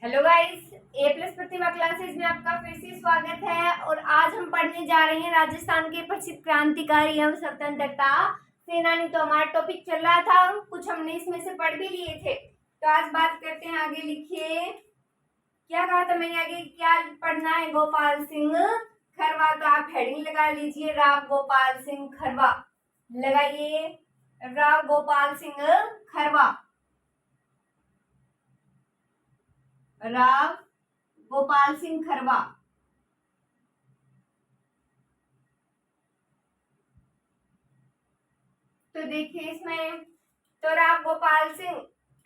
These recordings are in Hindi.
हेलो गाइस, ए प्लस प्रतिभा क्लासेस में आपका फिर से स्वागत है। और आज हम पढ़ने जा रहे हैं राजस्थान के प्रसिद्ध क्रांतिकारी एवं स्वतंत्रता सेनानी। तो हमारा टॉपिक चल रहा था, कुछ हमने इसमें से पढ़ भी लिए थे। तो आज बात करते हैं, आगे लिखिए क्या कहा था मैंने। आगे क्या पढ़ना है? गोपाल सिंह खरवा। तो आप हेडिंग लगा लीजिए, राव गोपाल सिंह खरवा लगाइए। राव गोपाल सिंह खरवा, राव गोपाल सिंह खरवा। तो देखिए इसमें, तो राव गोपाल सिंह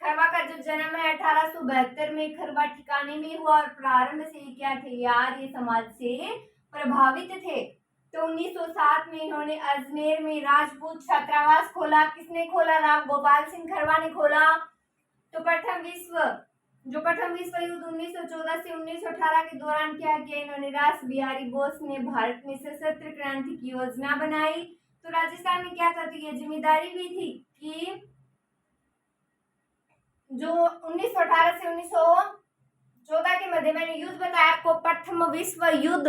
खरवा का जो जन्म है 1872 में खरवा ठिकाने में हुआ। और प्रारंभ से क्या थे यार, ये समाज से प्रभावित थे। तो 1907 में इन्होंने अजमेर में राजपूत छात्रावास खोला। किसने खोला? राव गोपाल सिंह खरवा ने खोला। तो प्रथम विश्व युद्ध 1914 से 1918 के दौरान क्या किया इन्होंने? रास बिहारी बोस ने भारत में सशस्त्र क्रांति की योजना बनाई। तो राजस्थान में क्या था, तो ये जिम्मेदारी भी थी कि जो 1918 से 1914 के मध्य मैंने युद्ध बताया आपको, प्रथम विश्व युद्ध।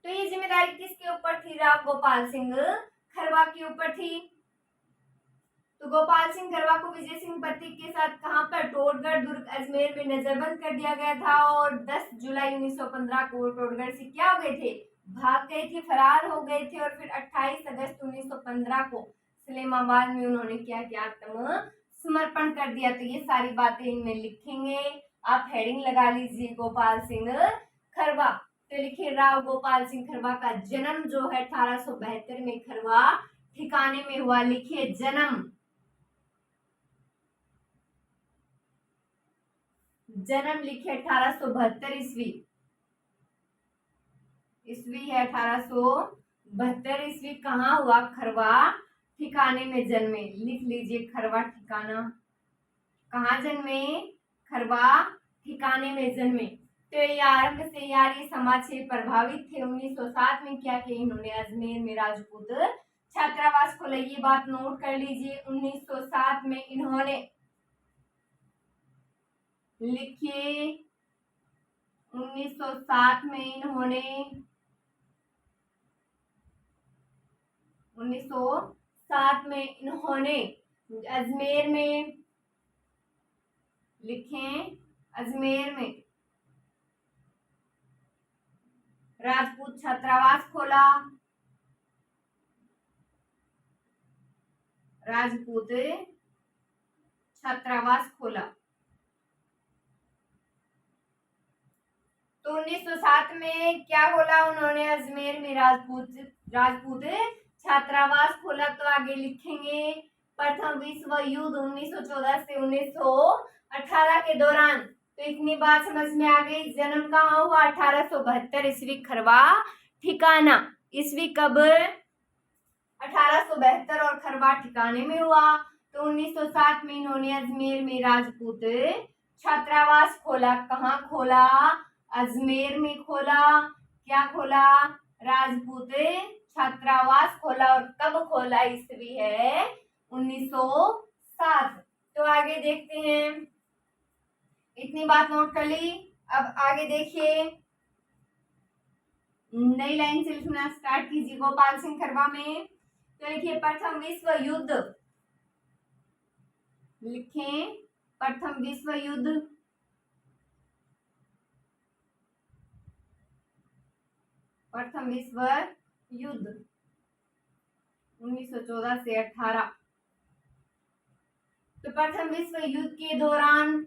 तो ये जिम्मेदारी किसके ऊपर थी? राव गोपाल सिंह खरवा के ऊपर थी। तो गोपाल सिंह खरवा को विजय सिंह प्रतीक के साथ कहां पर? टोडगढ़ दुर्ग अजमेर में नजरबंद कर दिया गया था। और 10 जुलाई 1915 को टोडगढ़ से क्या हो गए थे? भाग गए थे, फरार हो गए थे। और फिर 28 अगस्त 1915 को सलेमाबाद में उन्होंने क्या किया? आत्म समर्पण कर दिया। तो ये सारी बातें इनमें लिखेंगे, आप हेडिंग लगा लीजिए गोपाल सिंह खरवा। तो लिखिए राव गोपाल सिंह खरवा का जन्म जो है 1872 में खरवा ठिकाने में हुआ। लिखिए जन्म लिखिए 1872 ईस्वी है। 1872 ईस्वी कहाँ हुआ? खरवा ठिकाने में जन्मे। लिख लीजिए खरवा ठिकाना, कहाँ जन्मे? खरवा ठिकाने में जन्मे। तो ये आरंभ से यार ये समाज से प्रभावित थे। 1907 में क्या किया इन्होंने? अजमेर में राजपूत छात्रावास खोला। ये बात नोट कर लीजिए, 1907 में इन्होंने, लिखिए 1907 में इन्होंने 1907 में इन्होंने अजमेर में, लिखें अजमेर में राजपूत छात्रावास खोला। राजपूत छात्रावास खोला। तो 1907 में क्या खोला उन्होंने? अजमेर में राजपूत छात्रावास खोला। तो आगे लिखेंगे प्रथम विश्व युद्ध 1914 से 1918 के दौरान। तो इतनी बात समझ में आ गई। जन्म कहाँ हुआ? 1872 ईस्वी खरवा ठिकाना। ईस्वी कब? 1872 और खरवा ठिकाने में हुआ। तो 1907 में इन्होंने अजमेर में राजपूत छात्रावास खोला। कहाँ खोला? अजमेर में खोला। क्या खोला? राजपूत छात्रावास खोला। और कब खोला? ईस्वी है 1907। तो आगे देखते हैं, इतनी बात नोट कर ली। अब आगे देखिए, नई लाइन से लिखना स्टार्ट कीजिए गोपाल सिंह खरवा में। तो लिखिए प्रथम विश्व युद्ध, लिखें प्रथम विश्व युद्ध। प्रथम विश्व युद्ध 1914 से 18। तो प्रथम विश्व युद्ध के दौरान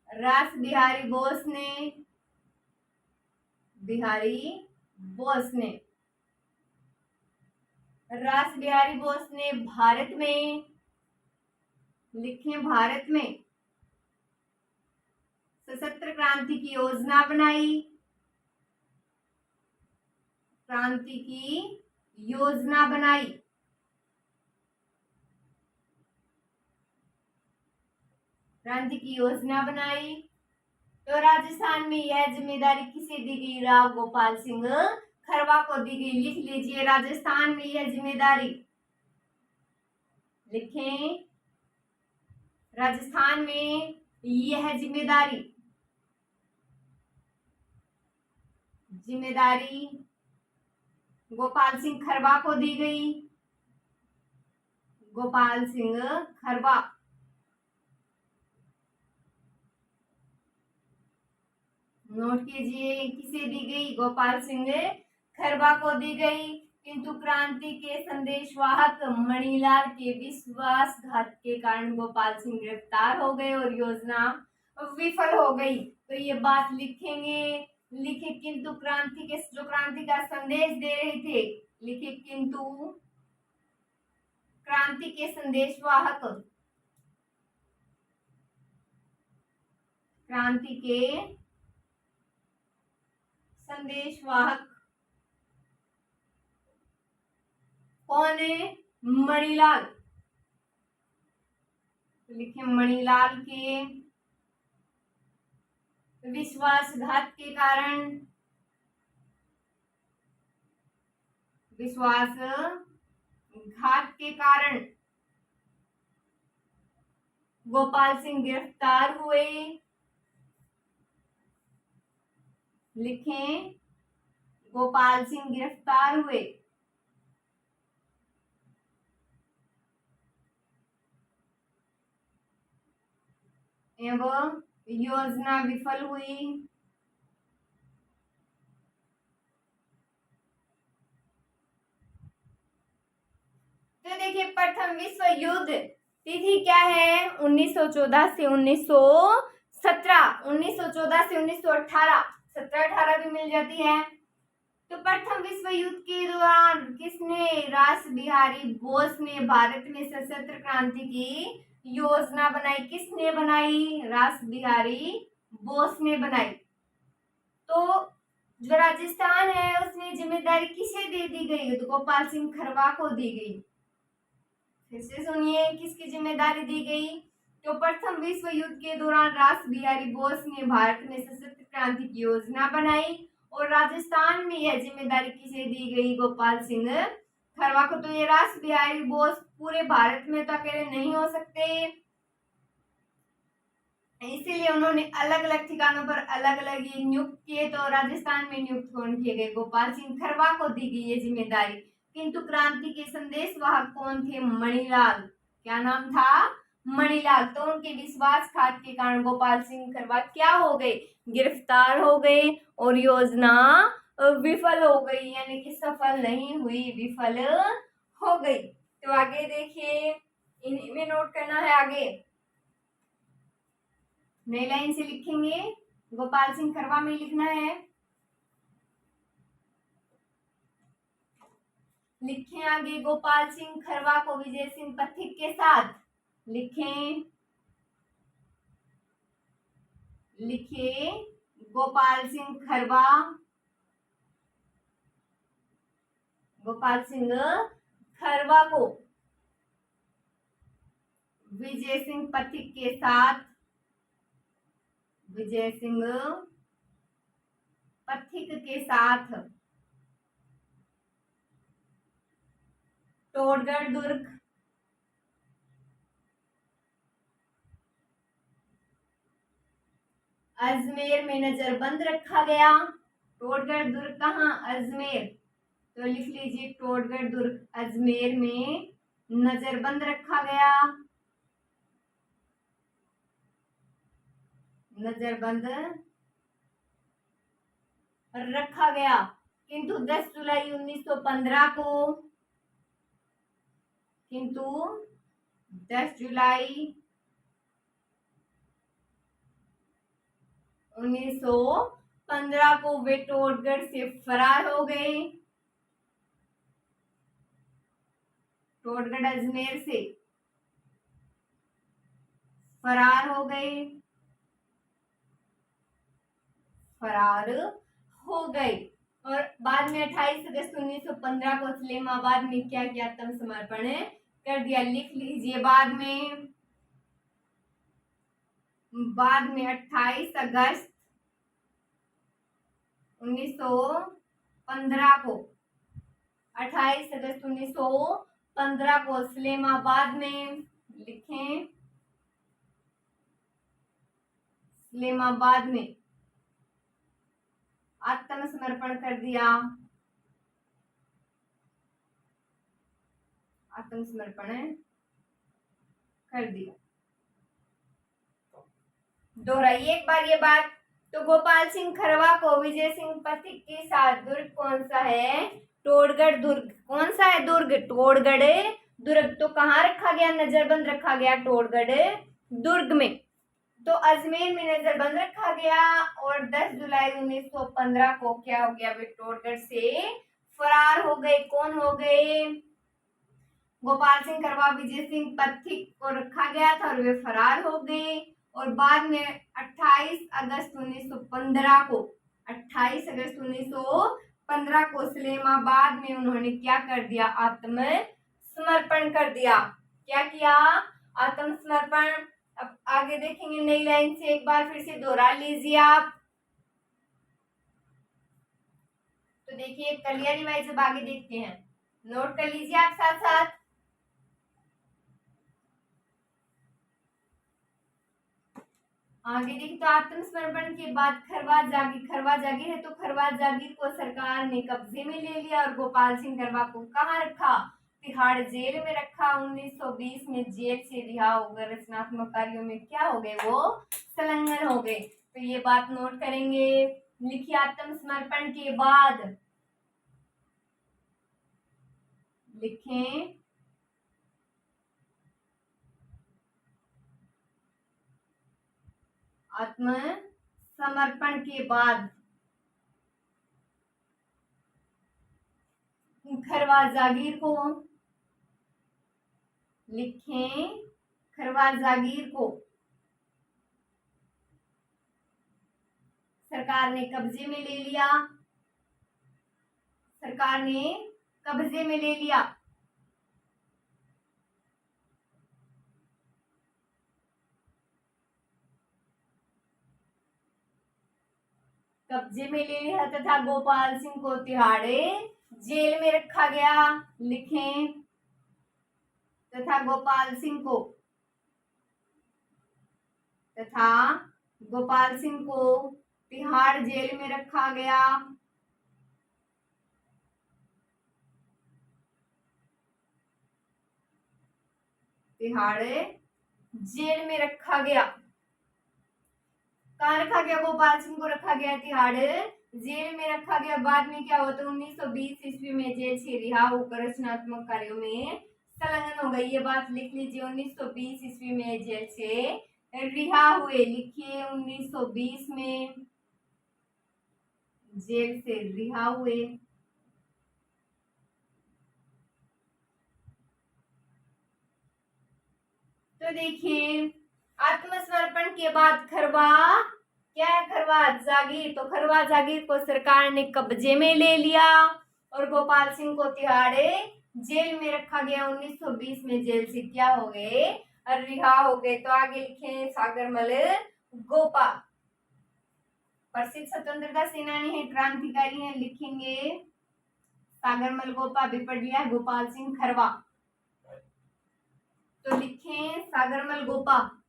रास बिहारी बोस ने भारत में, लिखें भारत में सशस्त्र क्रांति की योजना बनाई। क्रांति की योजना बनाई। क्रांति की योजना बनाई। तो राजस्थान में यह जिम्मेदारी किसे दी गई? राव गोपाल सिंह खरवा को दी गई। लिख लीजिए राजस्थान में यह जिम्मेदारी लिखें राजस्थान में यह जिम्मेदारी गोपाल सिंह खरबा को दी गई। गोपाल सिंह खरबा। नोट कीजिए किसे दी गई? गोपाल सिंह खरबा को दी गई। किंतु क्रांति के संदेशवाहक मणिलाल के विश्वासघात के कारण गोपाल सिंह गिरफ्तार हो गए और योजना विफल हो गई। तो ये बात लिखेंगे। लिखे किंतु क्रांति के जो क्रांति का संदेश दे रहे थे, लिखे किंतु क्रांति के संदेशवाहक, क्रांति के संदेशवाहक कौन है? मणिलाल। लिखे मणिलाल के विश्वासघात के कारण, विश्वासघात के कारण गोपाल सिंह गिरफ्तार हुए। लिखें गोपाल सिंह गिरफ्तार हुए। एवं योजना विफल हुई। तो देखिए प्रथम विश्व युद्ध तिथि क्या है? 1914 से 1917, 1914 से 1918, 17-18 भी मिल जाती है। तो प्रथम विश्व युद्ध के दौरान किसने? रास बिहारी बोस ने भारत में सशस्त्र क्रांति की योजना बनाई। किसने बनाई? रास बिहारी बोस ने बनाई। तो जो राजस्थान है उसमें जिम्मेदारी किसे दे दी गई? तो गोपाल सिंह खरवा को दी गई। फिर से सुनिए किसकी जिम्मेदारी दी गई? तो प्रथम विश्व युद्ध के दौरान रास बिहारी बोस ने भारत में सशस्त्र क्रांति की योजना बनाई और राजस्थान में यह जिम्मेदारी किसे दी गई? गोपाल सिंह खरवा को। तो ये रास बिहारी बोस पूरे भारत में तो अकेले नहीं हो सकते, इसीलिए उन्होंने अलग अलग ठिकानों पर अलग अलग ये नियुक्त किए। तो राजस्थान में नियुक्त कौन किए गए? गोपाल सिंह खरवा को दी गई ये जिम्मेदारी। किंतु क्रांति के संदेशवाहक कौन थे? मणिलाल। क्या नाम था? मणिलाल। तो उनके विश्वासघात के कारण गोपाल सिंह खरवा क्या हो गए? गिरफ्तार हो गए और योजना विफल हो गई, यानी कि सफल नहीं हुई, विफल हो गई। तो आगे देखिए, इनमें नोट करना है। आगे नई लाइन से लिखेंगे, गोपाल सिंह खरवा में लिखना है। लिखें आगे, गोपाल सिंह खरवा को विजय सिंह पथिक के साथ। लिखें, लिखिए गोपाल सिंह खरवा, गोपाल सिंह खरवा को विजय सिंह पथिक के साथ, विजय सिंह पथिक के साथ टोडगढ़ दुर्ग, अजमेर में नजरबंद रखा गया। टोडगढ़ दुर्ग कहाँ? अजमेर। तो लिख लीजिए टोडगढ़ दुर्ग अजमेर में नजरबंद रखा गया, नजरबंद रखा गया। किंतु 10 जुलाई 1915 को, किंतु 10 जुलाई 1915 को वे टोडगढ़ से फरार हो गए। टोडगढ़ अजमेर से फरार हो गए, फरार हो गए। और बाद में 28 अगस्त 1915 को इस्लामाबाद में क्या किया? आत्मसमर्पण कर दिया। लिख लीजिए बाद में 28 अगस्त 1915 को, 28 अगस्त 1915 15 को इस्लामाबाद में, लिखें इस्लामाबाद में आत्मसमर्पण कर दिया, आत्मसमर्पण कर दिया। दोहराइए एक बार ये बात। तो गोपाल सिंह खरवा को विजय सिंह पथिक के साथ दुर्ग कौन सा है? टोडगढ़ दुर्ग। कौन सा है दुर्ग? टोडगढ़ दुर्ग। तो कहाँ रखा गया? नजरबंद रखा गया टोडगढ़ दुर्ग में। तो अजमेर में नजरबंद रखा गया और 10 जुलाई 1915 को क्या हो गया? वे टोडगढ़ से फरार हो गए। कौन हो गए? गोपाल सिंह खरवा, विजय सिंह पथिक को रखा गया था और वे फरार हो गए। और बाद में 28 अगस्त 1915 को 28 अगस्त 1915 को इस्लामाबाद में उन्होंने क्या कर दिया? आत्मसमर्पण कर दिया। क्या किया? आत्मसमर्पण। अब आगे देखेंगे नई लाइन से, एक बार फिर से दोहरा लीजिए आप। तो देखिए कर लिया रिवाइज, अब आगे देखते हैं, नोट कर लीजिए आप साथ साथ। आगे देखिए, तो आत्मसमर्पण के बाद खरवा जागीर है, तो खरवा जागीर को सरकार ने कब्जे में ले लिया और गोपाल सिंह खरवा को कहाँ रखा? तिहाड़ जेल में रखा। 1920 में जेल से रिहा होकर रचनात्मक कार्यों में क्या हो गए? वो संलग्न हो गए। तो ये बात नोट करेंगे। लिखिए आत्मसमर्पण के बाद, लिखें आत्मसमर्पण के बाद खरवा जागीर को, लिखें खरवा जागीर को सरकार ने कब्जे में ले लिया, सरकार ने कब्जे में ले लिया। कब्जे में ले लिया तथा गोपाल सिंह को तिहाड़े जेल में रखा गया। लिखें तथा गोपाल सिंह को, तथा गोपाल सिंह को तिहाड़ जेल में रखा गया। तिहाड़ जेल में रखा गया। कहाँ रखा गया? गोपाल सिंह को रखा गया तिहाड़ जेल में रखा गया। बाद में क्या हुआ? तो 1920 ईस्वी में जेल से रिहा होकर रचनात्मक कार्यों में संलग्न हो गई। ये बात लिख लीजिए, 1920 ईस्वी में जेल से रिहा हुए। लिखिए 1920 में जेल से रिहा हुए। तो देखिए आत्मसमर्पण के बाद खरवा क्या है? खरवा जागीर। तो खरवा जागीर को सरकार ने कब्जे में ले लिया और गोपाल सिंह को तिहाड़े जेल में रखा गया। 1920 में जेल से क्या हो गए? रिहा हो गए। तो आगे लिखे सागरमल गोपा प्रसिद्ध स्वतंत्रता सेनानी है, क्रांतिकारी है। लिखेंगे सागरमल गोपा भी पढ़ लिया, गोपाल सिंह खरवा। तो लिखें सागरमल गोपा।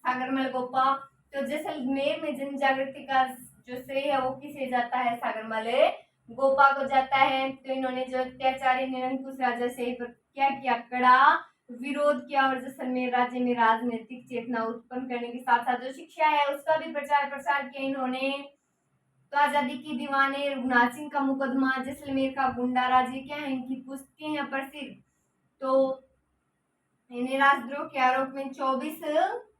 सागरमल गोपा। तो जैसलमेर में जन जागृति का जो श्रेय है वो किसे जाता है? सागरमल गोपा को जाता है। तो इन्होंने जो अत्याचारी निरंकुश राजा से क्या किया? कड़ा विरोध किया और जैसलमेर राज्य में राजनीतिक चेतना उत्पन्न करने के साथ साथ जो शिक्षा है उसका भी प्रचार प्रसार किया इन्होंने। तो आजादी की दीवाने, रघुनाथ सिंह का मुकदमा, जैसलमेर का गुंडा राज, क्या है इनकी पुस्तकें हैं प्रसिद्ध। तो इन्हें राजद्रोह के आरोप में 24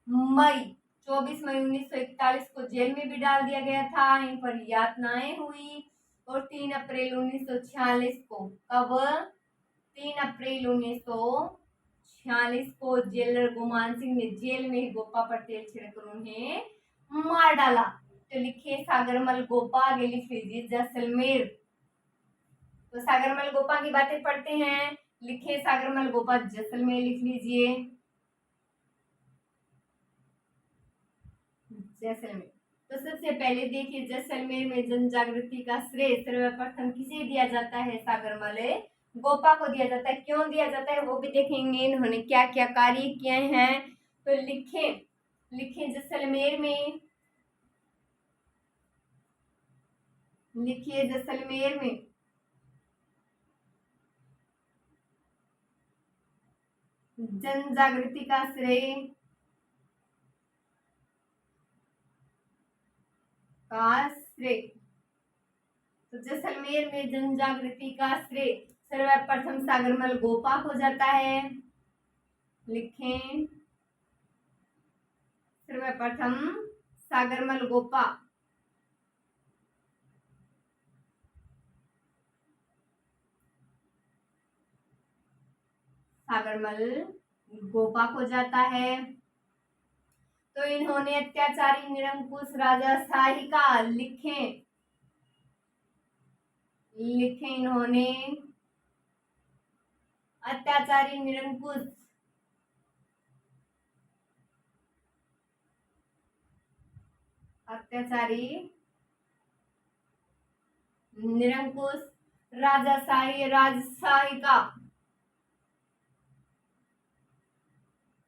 मई 1941 को जेल में भी डाल दिया गया था। इन पर यातनाएं हुई और 3 अप्रैल 1946 को, कब? 3 अप्रैल 1946 को जेलर गुमान सिंह ने जेल में गोपा पर तेल छिड़कर उन्हें मार डाला। तो लिखिए सागरमल गोपा। आगे लिख लीजिए जैसलमेर। तो सागरमल गोपा की बातें पढ़ते हैं। लिखिए सागरमल गोपा जैसलमेर लिख लीजिए। जैसलमेर। तो सबसे पहले देखिए, जैसलमेर में जन जागृति का श्रेय सर्वप्रथम किसे दिया जाता है? सागरमल गोपा को दिया जाता है। क्यों दिया जाता है वो भी देखेंगे, इन्होंने क्या क्या कार्य किए हैं। तो लिखें जैसलमेर में, लिखिए जैसलमेर में जन जागृति का श्रेय तो जैसलमेर में जन जागृति का श्रेय सर्वप्रथम सागरमल गोपा को जाता है। लिखें सर्वप्रथम सागरमल गोपा, सागरमल गोपा को जाता है। तो इन्होंने अत्याचारी निरंकुश राजा शाही का, लिखें इन्होंने अत्याचारी निरंकुश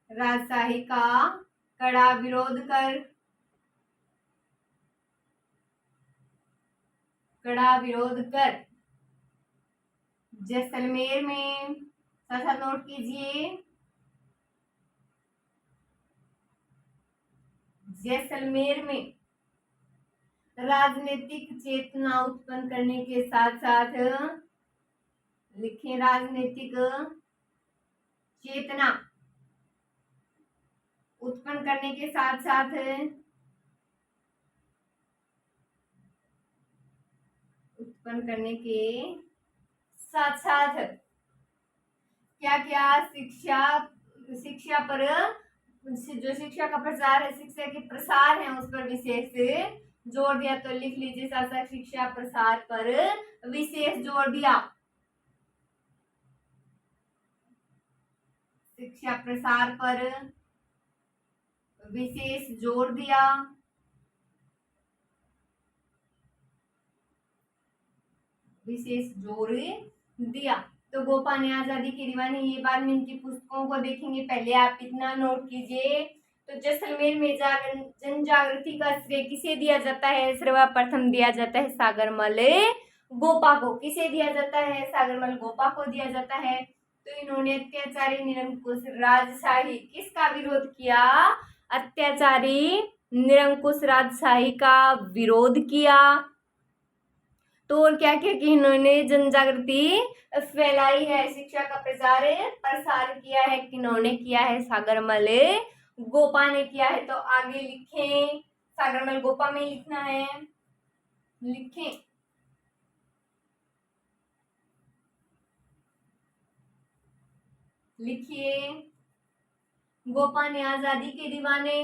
राजशाही का कड़ा विरोध कर जैसलमेर में, तथा नोट कीजिए, जैसलमेर में राजनीतिक चेतना उत्पन्न करने के साथ साथ, लिखें राजनीतिक चेतना उत्पन्न करने के साथ साथ क्या क्या शिक्षा पर, जो शिक्षा का प्रसार है, शिक्षा के प्रसार है उस पर विशेष जोर दिया। तो लिख लीजिए साथ साथ, शिक्षा प्रसार पर विशेष जोर दिया, शिक्षा प्रसार पर विशेष जोर दिया। तो गोपा ने आजादी की दीवानी, ये बाद में इनकी पुस्तकों को देखेंगे, पहले आप इतना नोट कीजिए। तो जैसलमेर में जन जागृति का श्रेय किसे दिया जाता है? सर्वप्रथम दिया जाता है सागरमल गोपा को। किसे दिया जाता है? सागरमल गोपा को दिया जाता है। तो इन्होंने अत्याचारी निरंकुश राजशाही, किसका विरोध किया? अत्याचारी निरंकुश राजशाही का विरोध किया। तो और क्या क्या कि इन्होंने जन जागृति फैलाई है, शिक्षा का प्रसार किया है, किन्होंने किया है? सागरमल गोपा ने किया है। तो आगे लिखें, सागरमल गोपा में लिखना है, लिखें लिखिए गोपा ने आजादी के दीवाने,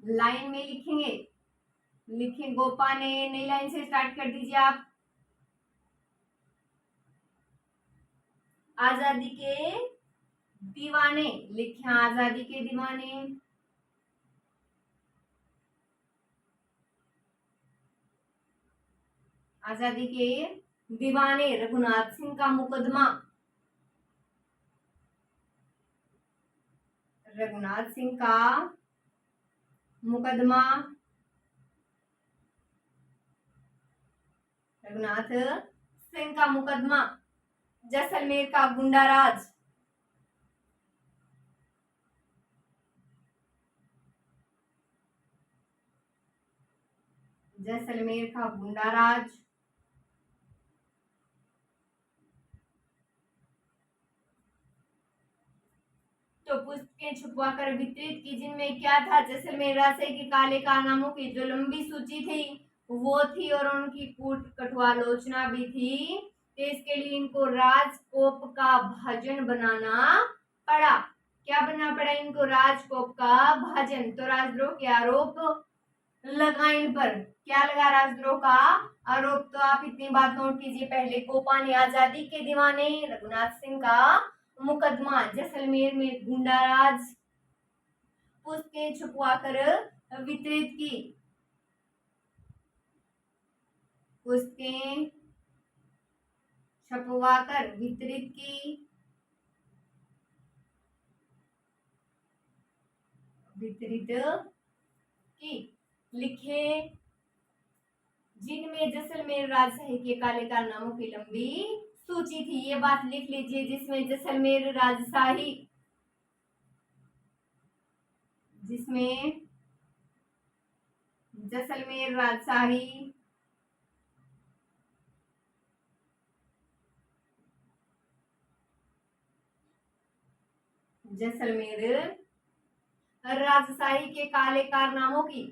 लाइन में लिखेंगे, लिखें गोपा ने, नई लाइन से स्टार्ट कर दीजिए आप। आजादी के दीवाने, लिखें आजादी के दीवाने। आजादी के दीवाने रघुनाथ सिंह का मुकदमा, रघुनाथ सिंह का मुकदमा, रघुनाथ सिंह का मुकदमा। जैसलमेर का गुंडाराज, जैसलमेर का गुंडाराज। तो पुस्तकें छुपवाकर वितरित की, जिनमें क्या था? जैसलमेर राजशाही के काले कारनामों की जो लंबी सूची थी वो थी, और उनकी कूट कटुआलोचना भी थी। तो इसके लिए इनको राजकोप का भाजन बनाना पड़ा। क्या बनना पड़ा इनको? राजकोप का भाजन। तो राजद्रोह के आरोप लगा इन पर। क्या लगा? राजद्रोह का आरोप। तो आप इतनी बात नोट कीजिए, पहले गोपा ने आजादी के दीवाने, रघुनाथ सिंह का मुकदमा, जैसलमेर में गुंडाराज। पुस्तकें छुपवाकर वितरित की। पुस्तकें छपवाकर वितरित की। लिखे जिनमें जैसलमेर राजशाही के काले कारनामों की लंबी सूची थी। ये बात लिख लीजिए, जिसमें जैसलमेर राजशाही के काले कारनामों की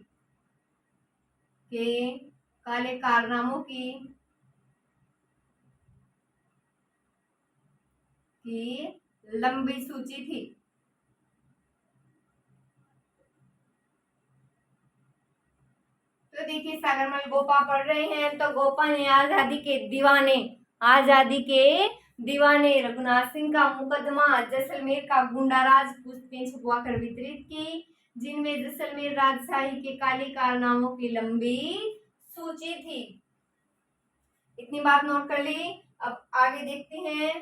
लंबी सूची थी। तो देखिए सागरमल गोपा पढ़ रहे हैं, तो गोपा ने आजादी के दीवाने रघुनाथ सिंह का मुकदमा जैसलमेर का गुंडाराज पुस्तकें छुपवाकर वितरित की, जिनमें जैसलमेर राजशाही के काले कारनामों की लंबी सूची थी। इतनी बात नोट कर ली। अब आगे देखते हैं,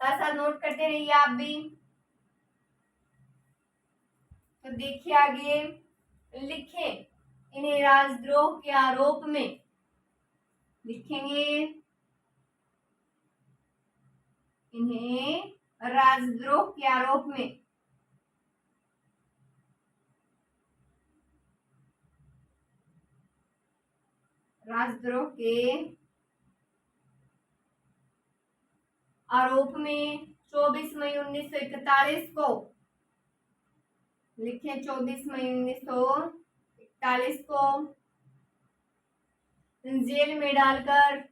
साथ साथ नोट करते रहिए आप भी। तो देखिए आगे, लिखें इन्हें राजद्रोह के आरोप में। लिखेंगे इन्हें राजद्रोह के आरोप में। राजद्रोह के आरोप में 24 मई 1941 को। लिखें 24 मई 1941 को जेल में डालकर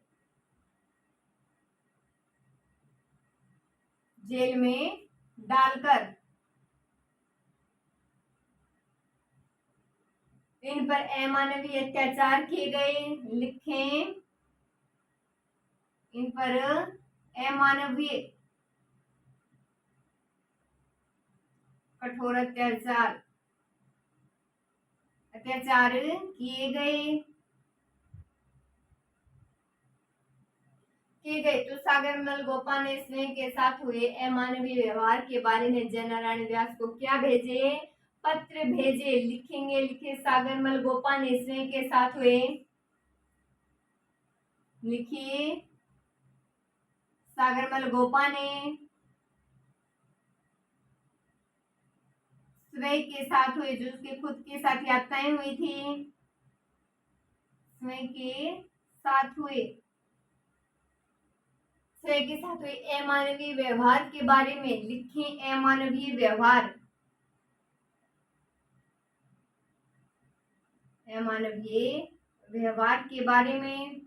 इन पर अमानवीय अत्याचार किए गए। लिखें इन पर अमानवीय कठोर अत्याचार किए गए। तो सागरमल गोपा ने स्वयं के साथ हुए अमानवीय व्यवहार के बारे में जयनारायण व्यास को क्या भेजे? पत्र भेजे। लिखे सागरमल गोपा ने स्वयं के साथ हुए। लिखिए सागरमल गोपा ने स्वयं के साथ हुए, जो उसके खुद के साथ यात्राएं हुई थी, स्वयं के साथ हुए अमानवीय व्यवहार के बारे में। लिखें अमानवीय व्यवहार के बारे में।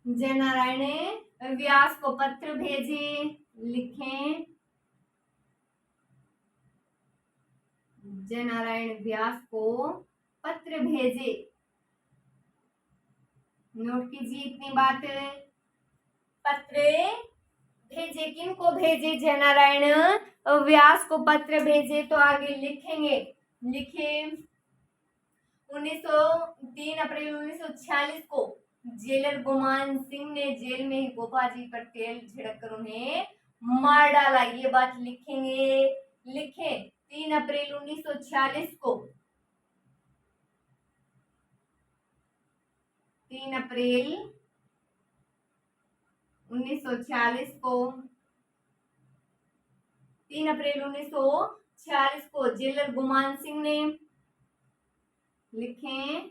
जयनारायण व्यास को पत्र भेजे। लिखें जयनारायण व्यास को पत्र भेजे। नोट कीजिए इतनी बात। पत्र भेजे, किन को भेजे? जयनारायण व्यास को पत्र भेजे। तो आगे लिखेंगे, लिखे 3 अप्रैल 1946 को जेलर गुमान सिंह ने जेल में ही गोपा जी पर तेल छिड़ककर उन्हें मार डाला। ये बात लिखेंगे। लिखें 3 अप्रैल 1946 को 3 अप्रैल 1946 को 3 अप्रैल 1946 को जेलर गुमान सिंह ने। लिखें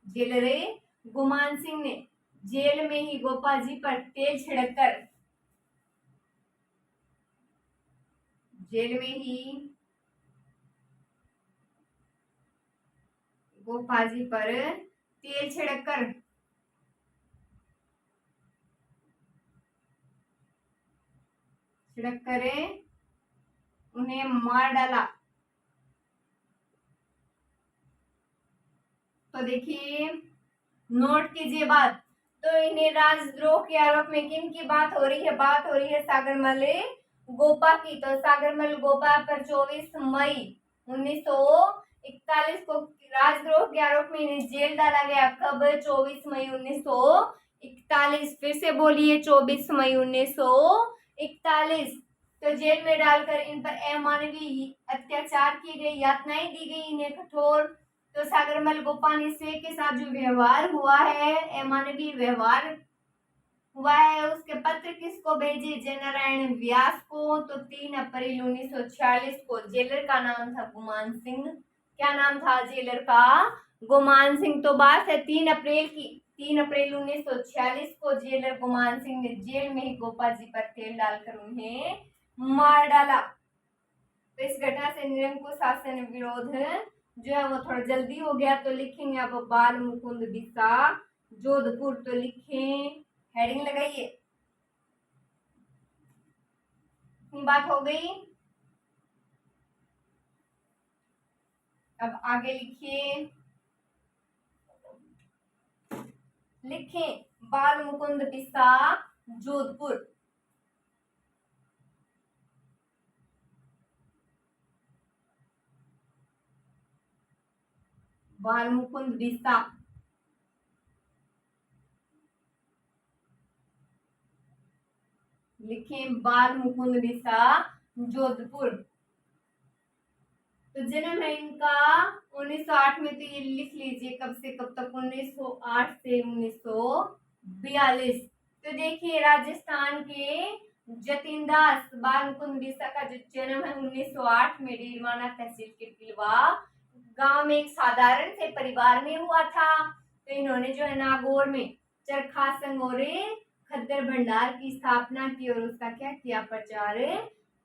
जेलर गुमान सिंह ने जेल में ही गोपा जी पर तेल छिड़ककर गोपा जी पर तेल छिड़ककर उन्हें मार डाला। तो देखिए नोट कीजिए बात। तो इन्हें राजद्रोह के आरोप में किन की बात हो रही है? बात हो रही है सागरमल गोपा की। तो सागरमल गोपा पर 24 मई 1941 को राजद्रोह के आरोप में इन्हें जेल डाला गया। कब? 24 मई 1941। फिर से बोलिए, 24 मई 1941। तो जेल में डालकर इन पर अमानवीय अत्याचार किए गए, यातनाएं दी गई इन्हें कठोर। तो सागरमल गोपाल से के साथ जो व्यवहार हुआ है, अमानवीय व्यवहार हुआ है, उसके पत्र किसको भेजे? जयनारायण व्यास को। तो 3 अप्रैल 1946 को। जेलर का नाम था गुमान सिंह। क्या नाम था जेलर का? गुमान सिंह। तो बात है 3 अप्रैल की। 3 अप्रैल 1946 को जेलर गुमान सिंह ने जेल में ही गोपाल जी पर तेल डालकर उन्हें मार डाला। तो इस घटना से निरंकुश शासन विरोध जो है वो थोड़ा जल्दी हो गया। तो लिखेंगे आप बाल मुकुंद बिसा जोधपुर। तो लिखें, हेडिंग लगाइए। बात हो गई। अब आगे लिखिए, लिखें बाल मुकुंद बिसा जोधपुर। बाल मुकुंद बिसा। लिखें बाल मुकुंद बिसा जोधपुर। तो जन्म है इनका 1908 में। तो ये लिख लीजिए कब से कब तक? 1908 से 1942। तो देखिए राजस्थान के जतिन दास बाल मुकुंद बिसा का जो जन्म है 1908 में डीडवाना तहसील के पिलवा गांव में एक साधारण से परिवार में हुआ था। तो इन्होंने जो है नागौर में चरखा संघ और खद्दर भंडार की स्थापना की और उसका क्या किया?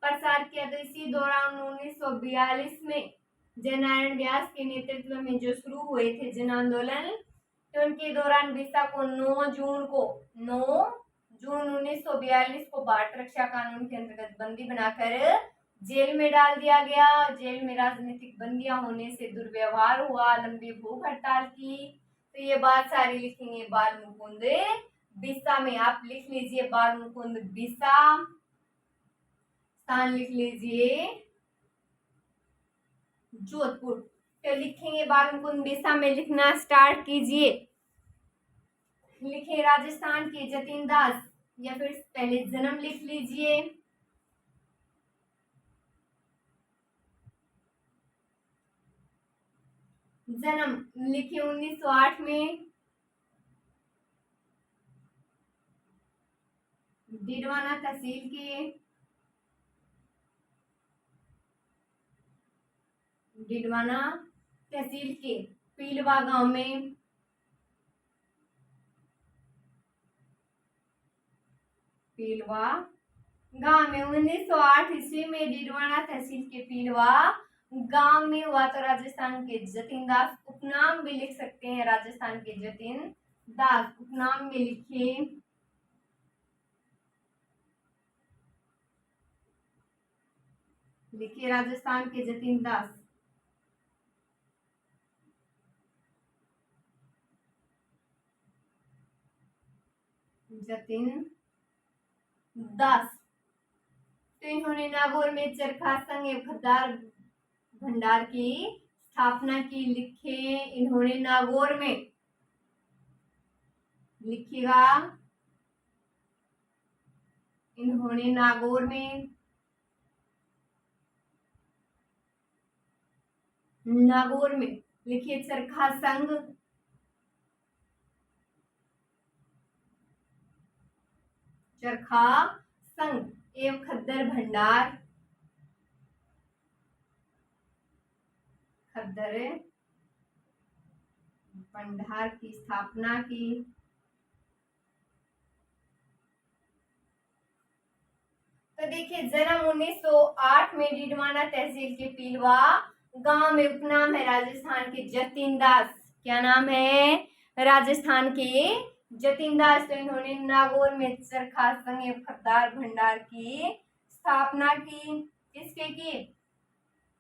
प्रसार किया। तो इसी दौरान 1942 में जयनारायण व्यास के नेतृत्व में जो शुरू हुए थे जन आंदोलन, तो उनके दौरान बिस्सा को 9 जून 1942 को भारत रक्षा कानून के अंतर्गत बंदी बनाकर जेल में डाल दिया गया। जेल में राजनीतिक बंदियां होने से दुर्व्यवहार हुआ, लंबी भूख हड़ताल की। तो ये बात सारी लिखेंगे बाल मुकुंद बिस्सा में। आप लिख लीजिए बाल मुकुंद बिस्सा, स्थान लिख लीजिए जोधपुर। तो लिखेंगे बाल मुकुंद बिस्सा में, लिखना स्टार्ट कीजिए। लिखे राजस्थान के जतिन दास, या फिर पहले जन्म लिख लीजिए। जन्म लिखे 1908 में डीडवाना तहसील के पीलवा गांव में। पीलवा गांव में 1908 ईस्वी में डीडवाना तहसील के पीलवा गांव में हुआ। तो राजस्थान के जतिन दास, उपनाम भी लिख सकते हैं राजस्थान के जतिन दास, उपनाम में लिखिए। लिखिए राजस्थान के जतिन दास। जतिन दास। तो इन्होंने नागौर में चरखा संघ एवं खद्दर भंडार की स्थापना की। लिखे इन्होंने नागौर में, लिखिएगा इन्होंने नागौर में लिखिए चरखा संघ एवं खद्दर भंडार की स्थापना की। तो देखिए जन्म 1908 में डीडवाना तहसील के पीलवा गांव में। उपनाम है राजस्थान के जतिन दास। क्या नाम है? राजस्थान के जतिन दास। तो इन्होंने नागौर में चरखा संघ एवं खद्दर भंडार की स्थापना की। किसके की?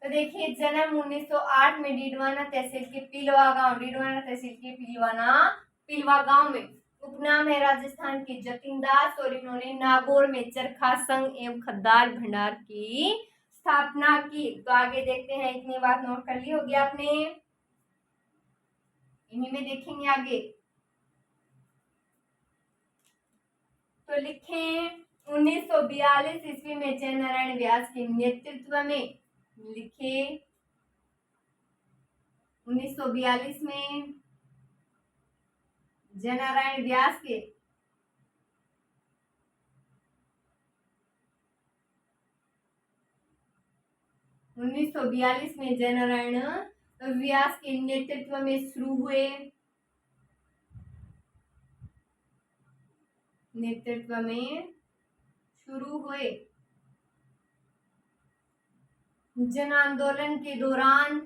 तो देखिए जन्म 1908 में डीडवाना तहसील के पीलवा गांव, डीडवाना तहसील के पिलवा गांव में। उपनाम है राजस्थान के जतिन दास और इन्होंने नागौर में चरखा संघ एवं खद्दार भंडार की स्थापना की। तो आगे देखते हैं, इतनी बात नोट कर ली होगी आपने, इन्हीं में देखेंगे आगे। तो लिखें 1942 ईस्वी में जय नारायण व्यास के नेतृत्व में, लिखे 1942 में जय नारायण व्यास के में जय नारायण व्यास के नेतृत्व में शुरू हुए, जन आंदोलन के दौरान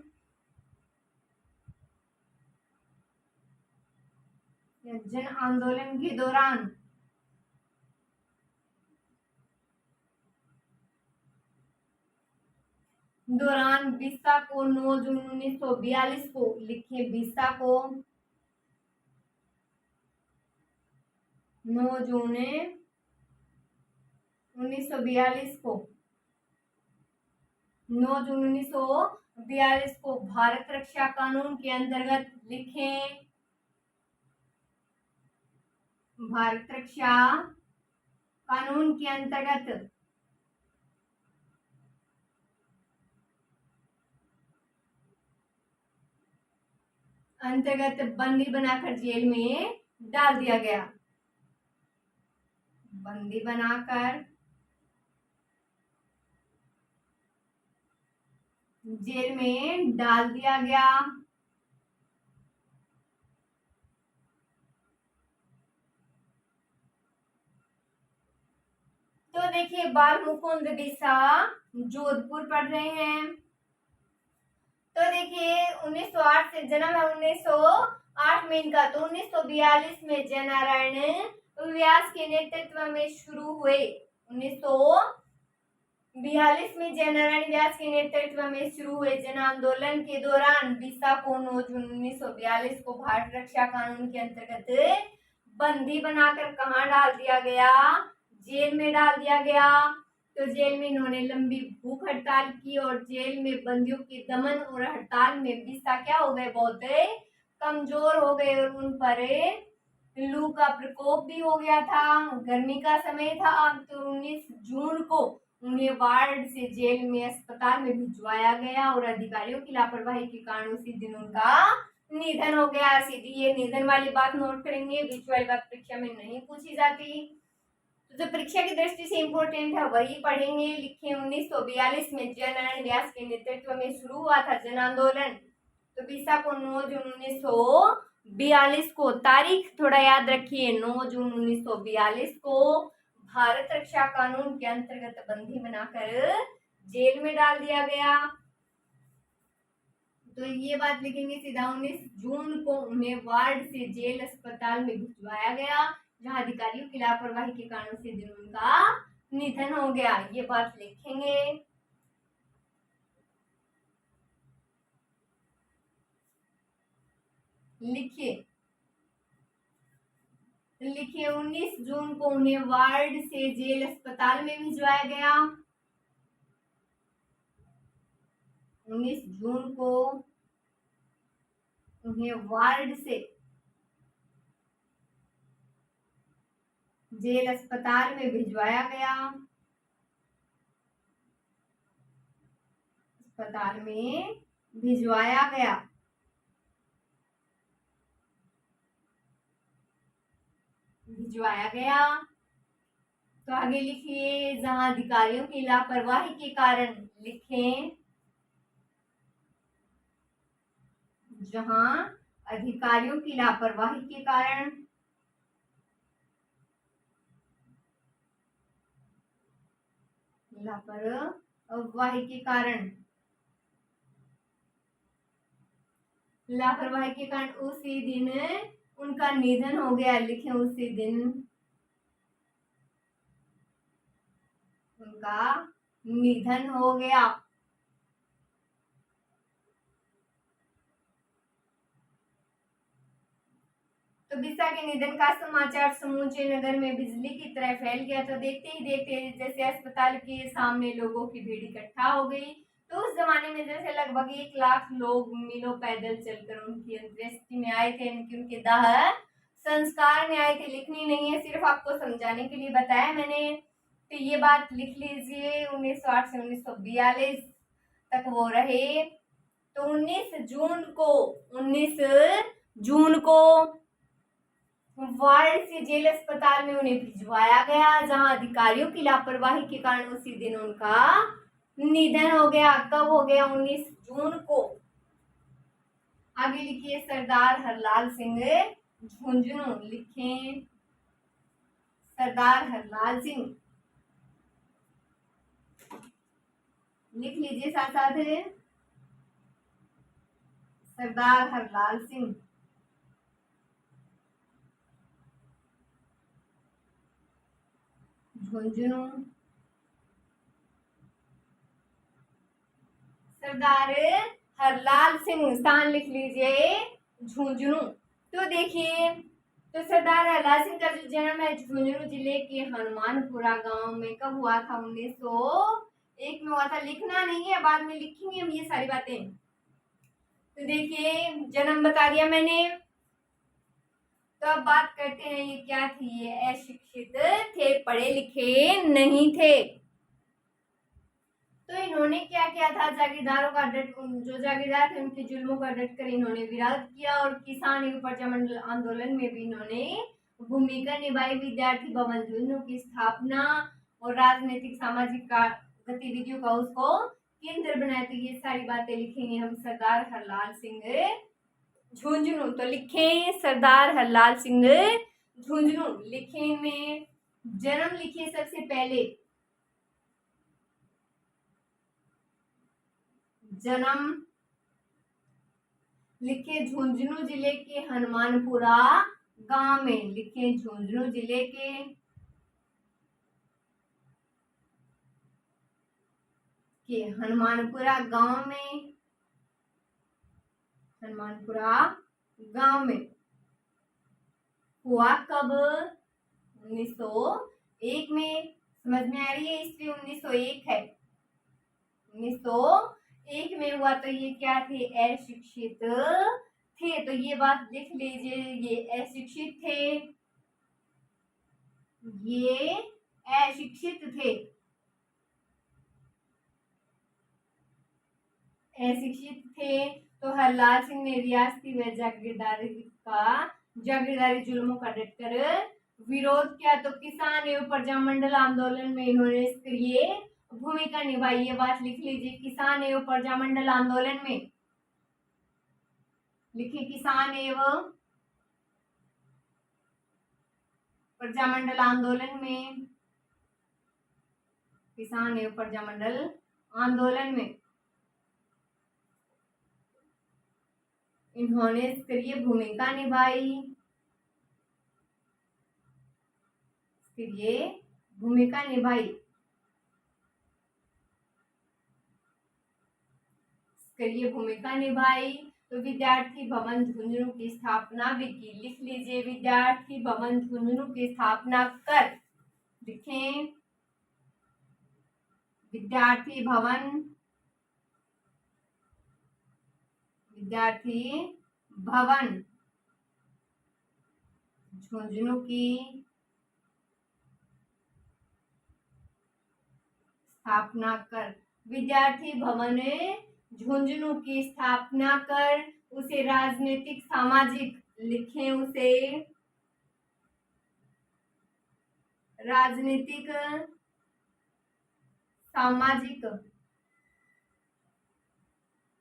बीसा को 9 जून 1942 को, लिखे बीसा को 9 जून 1942 को, 9 जून 1942 को भारत रक्षा कानून के अंतर्गत, लिखें भारत रक्षा कानून के अंतर्गत बंदी बनाकर जेल में डाल दिया गया। बंदी बनाकर जेल में डाल दिया गया। तो देखिए, बाल मुकुंद बिसा जोधपुर पढ़ रहे हैं। तो देखिए 1908 से जन्म है 1908 में इनका, तो 1942 में जय नारायण व्यास के नेतृत्व में शुरू हुए। 1942 में जय नारायण व्यास के नेतृत्व में शुरू हुए जन आंदोलन के दौरान बिसा को 9 जून 1942 को भारत रक्षा कानून के अंतर्गत बंदी बनाकर कहाँ डाल दिया गया? जेल में डाल दिया गया। तो जेल में इन्होंने लंबी भूख हड़ताल की और जेल में बंदियों के दमन और हड़ताल में बिसा क्या हो गए? बहुत कमजोर हो गए और उन पर लू का प्रकोप भी हो गया था। गर्मी का समय था। तो 19 जून को उन्हें वार्ड से जेल में अस्पताल में भिजवाया गया और अधिकारियों की लापरवाही के कारण उसी दिन उनका निधन हो गया। सीधी ये निधन वाली बात नोट करेंगे, बीच वाली बात परीक्षा में नहीं पूछी जाती। तो जो परीक्षा की दृष्टि से इम्पोर्टेंट है वही पढ़ेंगे। लिखे 1942 में जय नारायण व्यास के नेतृत्व में शुरू हुआ था जन आंदोलन। तो बिसा को 9 जून 1942 को, तारीख थोड़ा याद रखिए, 9 जून 1942 को भारत रक्षा कानून के अंतर्गत बंदी बनाकर जेल में डाल दिया गया। तो ये बात लिखेंगे सीधा। 19 जून को उन्हें वार्ड से जेल अस्पताल में भिजवाया गया, जहां अधिकारियों की लापरवाही के कारण उसी दिन उनका निधन हो गया। ये बात लिखेंगे। लिखिए 19 जून को उन्हें वार्ड से जेल अस्पताल में भिजवाया गया। 19 जून को उन्हें वार्ड से जेल अस्पताल में भिजवाया गया। अस्पताल में भिजवाया गया। तो आगे लिखिए, जहां अधिकारियों की लापरवाही के कारण, लिखें जहां अधिकारियों की लापरवाही के कारण उसी दिन उनका निधन हो गया। लिखें उसी दिन उनका निधन हो गया। तो बिरसा के निधन का समाचार समूचे नगर में बिजली की तरह फैल गया। तो देखते ही देखते जैसे अस्पताल के सामने लोगों की भीड़ इकट्ठा हो गई। तो उस जमाने में जैसे लगभग 1 लाख लोग मीलों पैदल चलकर उनकी अंत्येष्टि में आए थे, उनके दाह संस्कार में आए थे। लिखनी नहीं है, सिर्फ आपको समझाने के लिए बताया मैंने। तो ये बात लिख लीजिए, 1908 से 1942 तक वो रहे। तो 19 जून को वाराणसी जेल अस्पताल में उन्हें भिजवाया गया, जहां अधिकारियों की लापरवाही के कारण उसी दिन उनका निधन हो गया। कब हो गया? 19 जून को। आगे लिखिए सरदार हरलाल सिंह झुंझुनू। लिखें सरदार हरलाल सिंह, लिख लीजिए साथ साथ सरदार हरलाल सिंह झुंझुनू। सरदार हरलाल सिंह, स्थान लिख लीजिए झुंझुनू। तो देखिए, तो सरदार हरलाल सिंह का जो जन्म है झुंझुनू जिले के हनुमानपुरा गांव में कब हुआ था? 1901 में हुआ था। लिखना नहीं है, बाद में लिखेंगे हम ये सारी बातें। तो देखिए, जन्म बता दिया मैंने। तो अब बात करते हैं, ये क्या थी? ये अशिक्षित थे, पढ़े लिखे नहीं थे। तो इन्होंने क्या किया था? जागीरदारों का जो जागीरदार थे उनके जुल्मों का डटकर इन्होंने विरोध किया, और किसान एवं प्रजामंडल आंदोलन में भी इन्होंने भूमिका निभाई। विद्यार्थी भवन झुंझुनू की स्थापना और राजनीतिक सामाजिक गतिविधियों का उसको केंद्र बनाया। तो ये सारी बातें लिखेंगे हम सरदार हरलाल सिंह झुंझुनू। तो लिखें सरदार हरलाल सिंह झुंझुनू। लिखें में जन्म लिखिए सबसे पहले, जन्म लिखे झुंझुनू जिले के हनुमानपुरा गांव में। लिखे झुंझुनू जिले के हनुमानपुरा गांव में, हनुमानपुरा गांव में हुआ कब? 1901 में। समझ में आ रही है? ईस्वी 1901 है। 1901 में हुआ। तो ये क्या थे? अशिक्षित थे। तो ये बात लिख लीजिए, ये अशिक्षित थे, ये अशिक्षित थे, अशिक्षित थे। तो हरलाल सिंह ने रियासती व जागीरदारी जुल्मों का डटकर विरोध किया। तो किसान एवं प्रजामंडल आंदोलन में इन्होंने सक्रिय भूमिका निभाई। ये बात लिख लीजिए, किसान एवं प्रजामंडल आंदोलन में। लिखिए किसान एवं प्रजामंडल आंदोलन में, किसान एवं प्रजामंडल आंदोलन में इन्होंने सक्रिय भूमिका निभाई, सक्रिय भूमिका निभाई, सक्रिय भूमिका निभाई। तो विद्यार्थी भवन झुंझुनू की स्थापना भी की। लिख लीजिए विद्यार्थी भवन झुंझुनू की स्थापना कर। लिखें विद्यार्थी भवन, विद्यार्थी भवन झुंझुनू की स्थापना कर। विद्यार्थी भवन झुंझुनू की स्थापना कर, उसे राजनीतिक सामाजिक, लिखें उसे राजनीतिक सामाजिक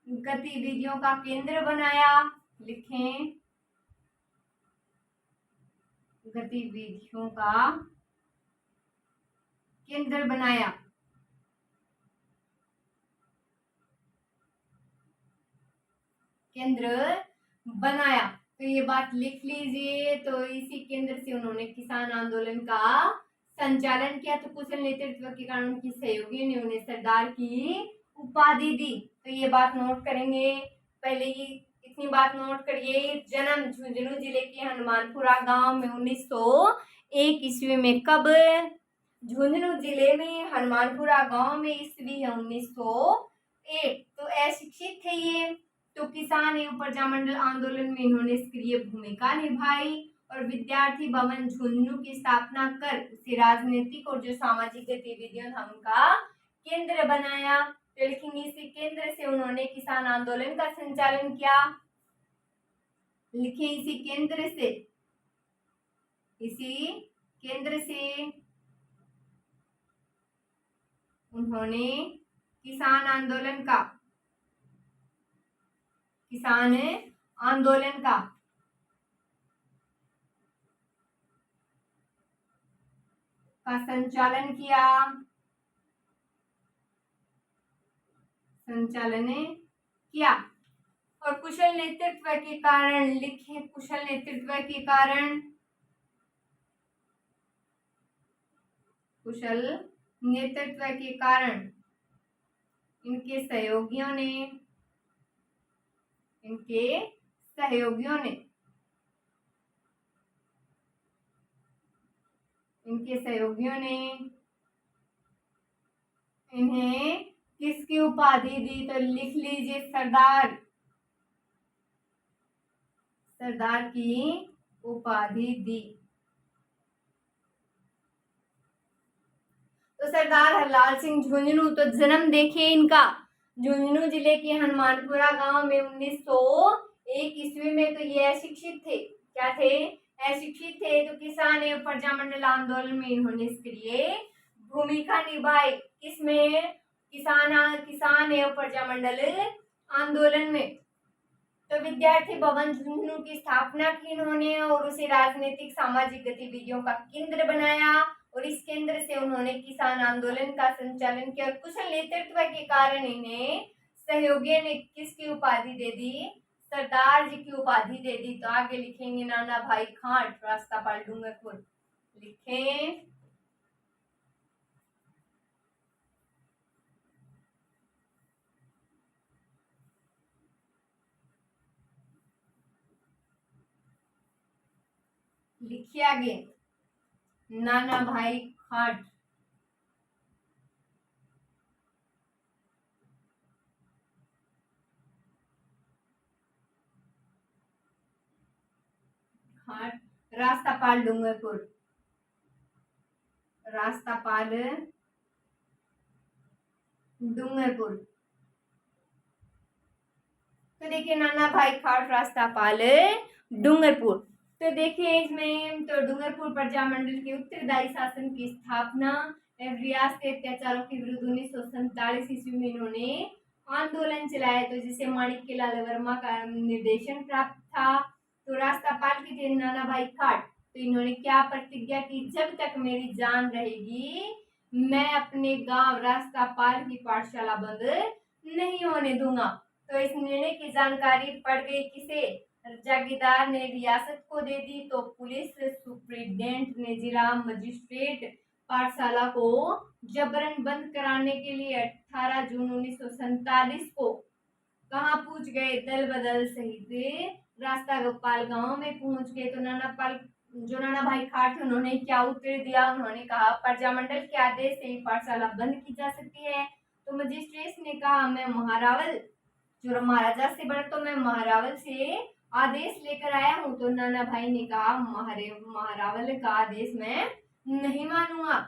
गतिविधियों का केंद्र बनाया। लिखें गतिविधियों का केंद्र बनाया, केंद्र बनाया। तो ये बात लिख लीजिए। तो इसी केंद्र से उन्होंने किसान आंदोलन का संचालन किया। तो कुशल नेतृत्व के कारण उनकी सहयोगी ने उन्हें सरदार की उपाधि दी। तो ये बात नोट करेंगे। पहले ये इतनी बात नोट करिए। जन्म झुंझुनू जिले के हनुमानपुरा गांव में 1901 ईस्वी में। कब? झुंझुनू जिले में हनुमानपुरा गांव में ईस्वी है 1901। तो अशिक्षित थे ये। तो किसान एवं प्रजामंडल आंदोलन में इन्होंने सक्रिय भूमिका निभाई और विद्यार्थी भवन झुंझुनू की स्थापना कर उसे राजनीतिक और जो सामाजिक गतिविधियों था उनका केंद्र बनाया। तो लिखेंगे इसी केंद्र से उन्होंने किसान आंदोलन का संचालन किया। लिखे इसी केंद्र से उन्होंने किसान आंदोलन का संचालन किया। और कुशल नेतृत्व के कारण, लिखे कुशल नेतृत्व के कारण इनके सहयोगियों ने इन्हें किसकी उपाधि दी? तो लिख लीजिए सरदार की उपाधि दी। तो सरदार हरलाल सिंह झुंझुनू, तो जन्म देखिए इनका झुंझुनू जिले के हनुमानपुरा गांव में 1901 ईस्वी में। तो ये अशिक्षित थे। क्या थे? अशिक्षित थे। तो किसान एवं प्रजामंडल आंदोलन में इन्होंने सक्रिय भूमिका निभाई। किसमें? किसान एवं प्रजामंडल आंदोलन में। तो विद्यार्थी भवन झुंझुनू की स्थापना की इन्होंने और उसे राजनीतिक सामाजिक गतिविधियों का केंद्र बनाया और इस केंद्र से उन्होंने किसान आंदोलन का संचालन किया। कुशल नेतृत्व के कारण इन्हें सहयोगियों ने किसकी उपाधि दे दी? सरदार जी की उपाधि दे दी। तो आगे लिखेंगे नाना भाई खाट, रास्तापाल, डूंगरपुर। लिखें लिखिए आगे नाना भाई खाट। रास्तापाल, डूंगरपुर। तो देखिए नाना भाई खाट, रास्तापाल, डूंगरपुर। तो देखिए इसमें तो डूंगरपुर प्रजामंडल के उत्तरदायी शासन की स्थापना रियासती अत्याचारों के विरुद्ध 1947 ईस्वी में इन्होंने आंदोलन चलाया। तो जिसे माणिक्य लाल वर्मा का निर्देशन प्राप्त था। तो रास्तापाल के थे नाना भाई खाट। तो इन्होंने क्या प्रतिज्ञा की? जब तक मेरी जान रहेगी मैं अपने गांव रास्तापाल की पाठशाला बंद नहीं होने दूंगा। तो इस निर्णय की जानकारी पड़ गई किसे? जागीरदार ने रियासत को दे दी। तो पुलिस सुप्रिंटेंडेंट ने जिला मजिस्ट्रेट पाठशाला को जबरन बंद कराने के लिए 18 जून 1947 को कहाँ पहुंच गए? दल बदल सहित रास्ता गोपाल गांव में पहुंच गए। तो नाना भाई खाट उन्होंने क्या उत्तर दिया? उन्होंने कहा प्रजामंडल के आदेश से पाठशाला बंद की जा सकती है। तो मजिस्ट्रेट ने कहा मैं महारावल, जो महाराजा से बड़ा, तो मैं महारावल से आदेश लेकर आया हूँ। तो नाना भाई ने कहा महारावल का आदेश मैं नहीं मानूंगा।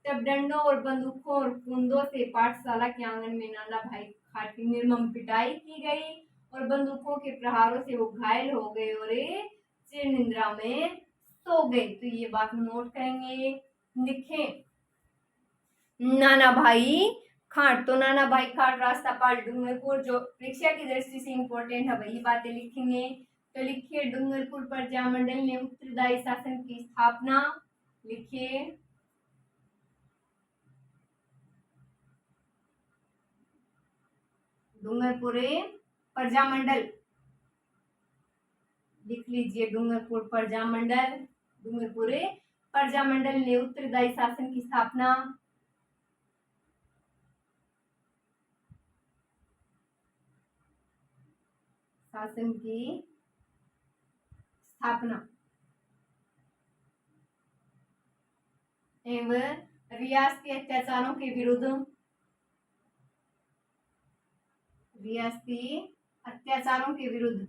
तब डंडों और बंदूकों और कुंदों से पाठशाला के आंगन में नाना भाई खाट की निर्मम पिटाई की गई और बंदूकों के प्रहारों से वो घायल हो गए और चिर निद्रा में सो गए। तो ये बात नोट करेंगे। लिखें नाना भाई खाट। तो नाना भाई खाट, रास्तापाल, डूंगरपुर, जो परीक्षा की दृष्टि से इंपॉर्टेंट है वही बातें लिखेंगे। तो लिखिए डूंगरपुर प्रजामंडल ने उत्तरदायी शासन की स्थापना। लिखिए डूंगरपुर प्रजामंडल। लिख लीजिए डूंगरपुर प्रजामंडल ने उत्तरदायी शासन की स्थापना। शासन की स्थापना एवं रियासती अत्याचारों के विरुद्ध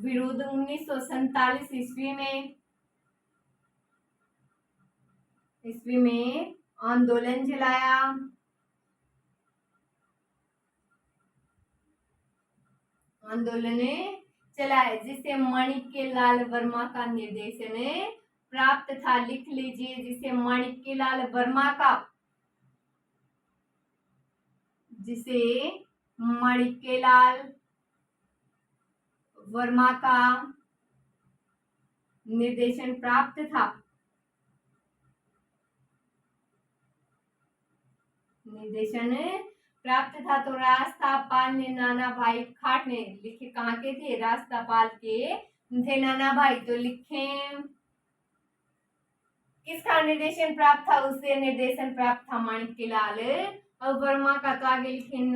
विरुद्ध 1947 ईस्वी में आंदोलन चलाया। जिसे माणिक के लाल वर्मा का निर्देशन प्राप्त था। लिख लीजिए, जिसे माणिक के लाल वर्मा का निर्देशन प्राप्त था। तो रास्तापाल ने नाना भाई खाट ने लिखे, कहाँ के थे? रास्तापाल के थे नाना भाई। तो लिखे किसका निर्देशन प्राप्त था? उससे निर्देशन प्राप्त था माणिक के लाल और वर्मा का। तो आगे लिखे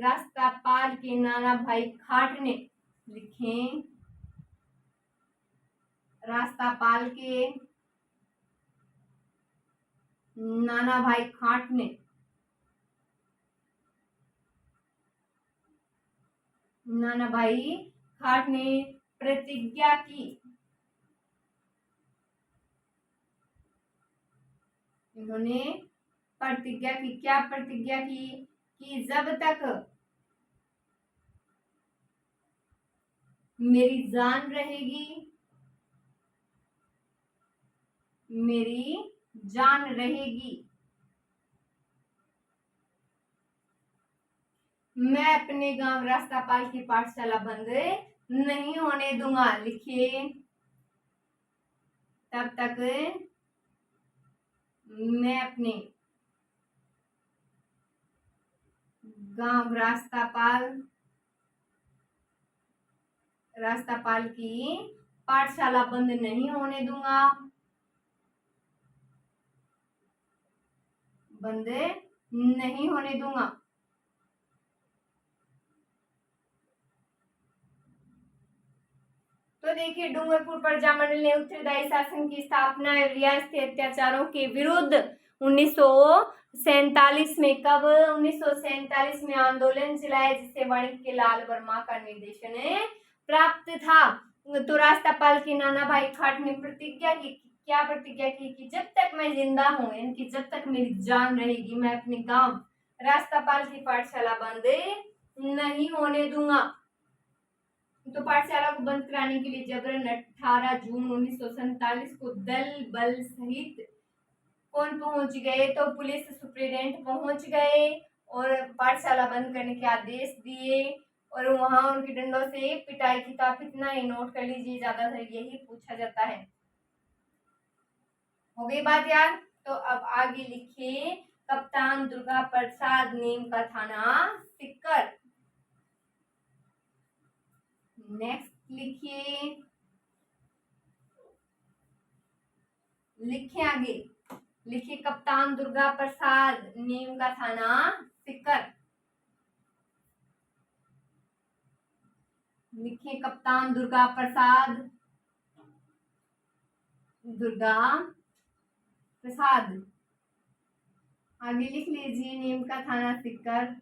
रास्तापाल के नाना भाई खाट ने। लिखे रास्तापाल के नाना भाई खाट ने प्रतिज्ञा की। इन्होंने प्रतिज्ञा की। क्या प्रतिज्ञा की? कि जब तक मेरी जान रहेगी मैं अपने गांव रास्तापाल की पाठशाला बंद नहीं होने दूंगा। लिखिए, तब तक मैं अपने गांव रास्तापाल की पाठशाला बंद नहीं होने दूंगा। तो देखिए, डूंगरपुर प्रजा मंडल ने उत्तरदायी शासन की स्थापना रियासती अत्याचारों के विरुद्ध 1947 में कब? 1947 में आंदोलन चलाया, जिसे माणिक के लाल वर्मा का निर्देशन प्राप्त था। तो रास्तापाल के नाना भाई खाट ने प्रतिज्ञा की। क्या प्रतिज्ञा की? कि जब तक मैं जिंदा हूं, यानी जब तक मेरी जान रहेगी, मैं अपने गांव रास्तापाल की पाठशाला बंद नहीं होने दूंगा। तो पाठशाला को बंद कराने के लिए जबरन 18 जून 1947 को दल बल सहित कौन पहुंच गए? तो पुलिस सुप्रीडेंट पहुंच गए और पाठशाला बंद करने के आदेश दिए और वहां उनके डंडों से पिटाई की। तो आप इतना ही नोट कर लीजिए, ज्यादातर यही पूछा जाता है। हो गई बात यार? तो अब आगे लिखिए, कप्तान दुर्गा प्रसाद नीम का थाना सिक्कर। नेक्स्ट लिखिए आगे, लिखिए कप्तान दुर्गा प्रसाद नीम का थाना सिक्कर। लिखिए कप्तान दुर्गा प्रसाद आगे लिख लीजिए, नीम का थाना सिक्कर।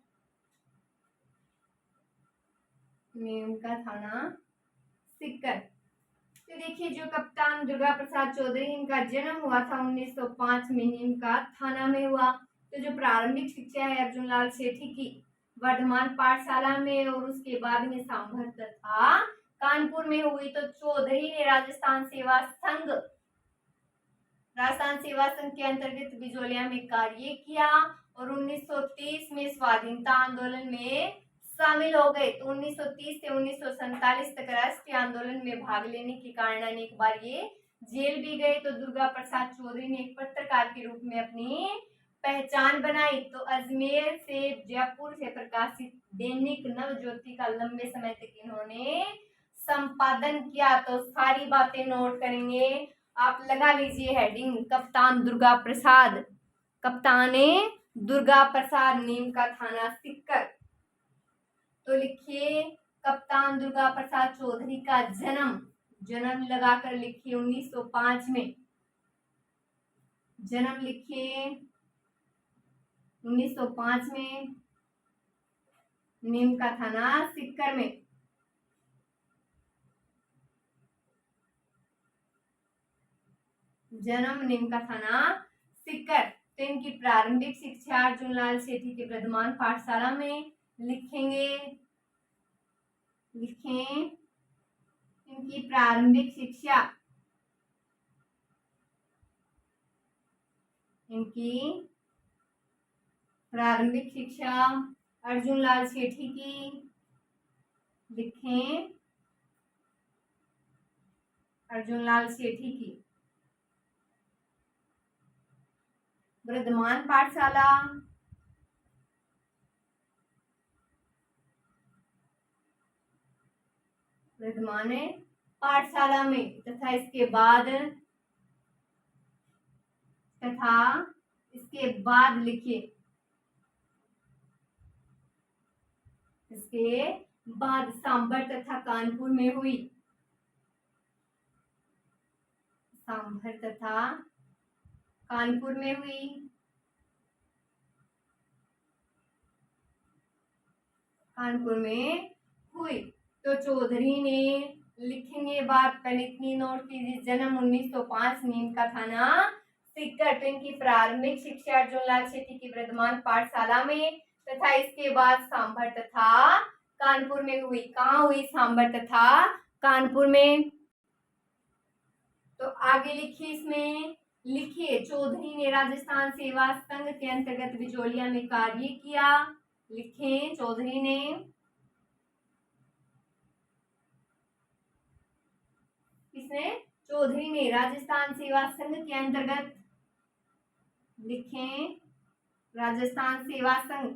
तो देखिए, जो कप्तान दुर्गा प्रसाद चौधरी, इनका जन्म हुआ था 1905 में, नीम का थाना में हुआ। तो जो प्रारंभिक शिक्षा है अर्जुन लाल सेठी की वर्धमान पाठशाला में और उसके बाद में सांभर तथा कानपुर में हुई। तो चौधरी ने राजस्थान सेवा संघ के अंतर्गत बिजोलिया में कार्य किया और 1930 में स्वाधीनता आंदोलन में शामिल हो गए। तो 1930 से 1947 तक राष्ट्रीय आंदोलन में भाग लेने के कारण अनेक बार ये जेल भी गए। तो दुर्गा प्रसाद चौधरी ने एक पत्रकार के रूप में अपनी पहचान बनाई। तो अजमेर से जयपुर से प्रकाशित दैनिक नवज्योति का लंबे समय तक इन्होंने संपादन किया। तो सारी बातें नोट करेंगे, आप लगा लीजिए हेडिंग कप्तान दुर्गा प्रसाद। कप्ताने दुर्गा प्रसाद, नेम का थाना सिक्कर। तो लिखिए कप्तान दुर्गा प्रसाद चौधरी का जन्म लगाकर लिखिए 1905 में। जन्म लिखिए 1905 में, नीम का थाना सिक्कर में। जन्म नीम का थाना सिक्कर। तो इनकी प्रारंभिक शिक्षा अर्जुनलाल सेठी के वर्धमान पाठशाला में लिखेंगे। लिखें इनकी प्रारंभिक शिक्षा, इनकी प्रारंभिक शिक्षा अर्जुनलाल सेठी की। लिखें अर्जुनलाल सेठी की वर्धमान पाठशाला, वर्धमान पाठशाला में। तथा इसके बाद लिखिए, इसके बाद सांभर तथा कानपुर में हुई। सांभर तथा कानपुर में हुई। कानपुर में हुई। तो चौधरी ने लिखेंगे बात, पहले इतनी नोट कीजिए। जन्म 1905, नीम का थाना सिक्कर। तो इनकी प्रारंभिक शिक्षा अर्जुनलाल सेठी की वर्धमान पाठशाला में तथा इसके बाद सांभर तथा कानपुर में हुई। कहाँ हुई? सांभर तथा कानपुर में। तो आगे लिखिए, इसमें लिखिए चौधरी ने राजस्थान सेवा संघ के अंतर्गत बिजोलिया में कार्य किया। लिखें चौधरी ने चौधरी ने राजस्थान सेवा संघ के अंतर्गत। लिखें राजस्थान सेवा संघ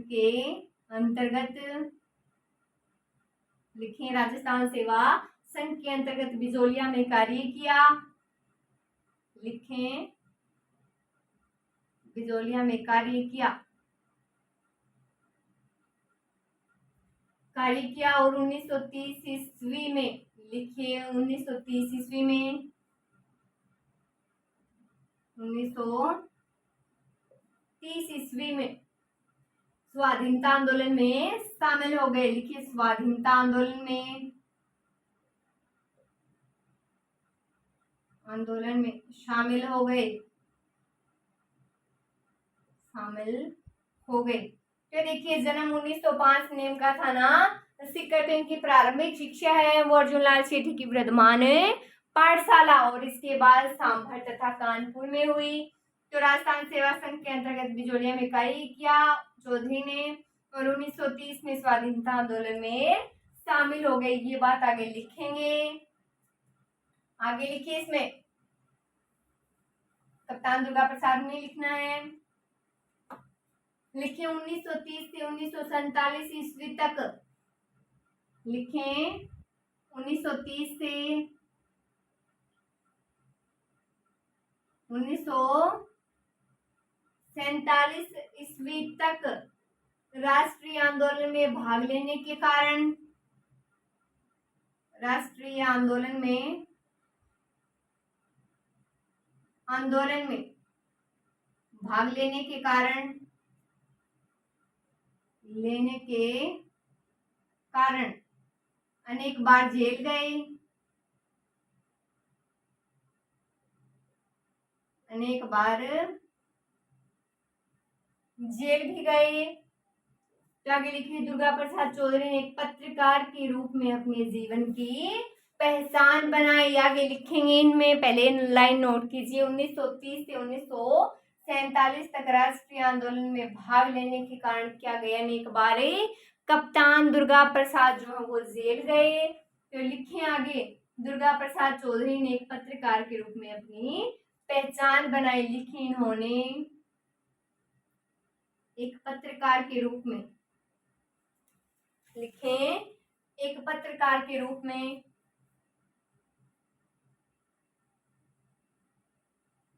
के अंतर्गत। लिखें राजस्थान सेवा संघ के अंतर्गत बिजोलिया में कार्य किया। लिखें बिजोलिया में कार्य किया और 1930 ईस्वी में। लिखिए 1930 ईस्वी में, 1930 ईस्वी में स्वाधीनता आंदोलन में शामिल हो गए। लिखिए स्वाधीनता आंदोलन में शामिल हो गए। तो देखिए जन्म 1905, नेम का थाना सिक्कर। तो इनकी प्रारंभिक शिक्षा है वो अर्जुनलाल सेठी की वर्धमान पाठशाला और इसके बाद सांभर तथा कानपुर में हुई। तो राजस्थान सेवा संघ के अंतर्गत बिजोलिया में कार्य किया चौधरी ने और 1930 में स्वाधीनता आंदोलन में शामिल हो गए। ये बात आगे लिखेंगे। आगे लिखिए, इसमें कप्तान दुर्गा प्रसाद में लिखना है। लिखें 1930 से 1947 ईस्वी तक। लिखें 1930 से 1947 ईस्वी तक राष्ट्रीय आंदोलन में भाग लेने के कारण, राष्ट्रीय आंदोलन में भाग लेने के कारण अनेक बार जेल गए। अनेक बार जेल भी गए। तो आगे लिखिए दुर्गा प्रसाद चौधरी ने एक पत्रकार के रूप में अपने जीवन की पहचान बनाई। आगे लिखेंगे, इनमें पहले लाइन नोट कीजिए। 1930 से 1947 तक राष्ट्रीय आंदोलन में भाग लेने के कारण क्या गए? अनेक बार कप्तान दुर्गा प्रसाद जो है वो जेल गए। तो लिखें आगे, दुर्गा प्रसाद चौधरी ने एक पत्रकार के रूप में अपनी पहचान बनाई। लिखें इन्होंने एक पत्रकार के रूप में। लिखें एक पत्रकार के रूप में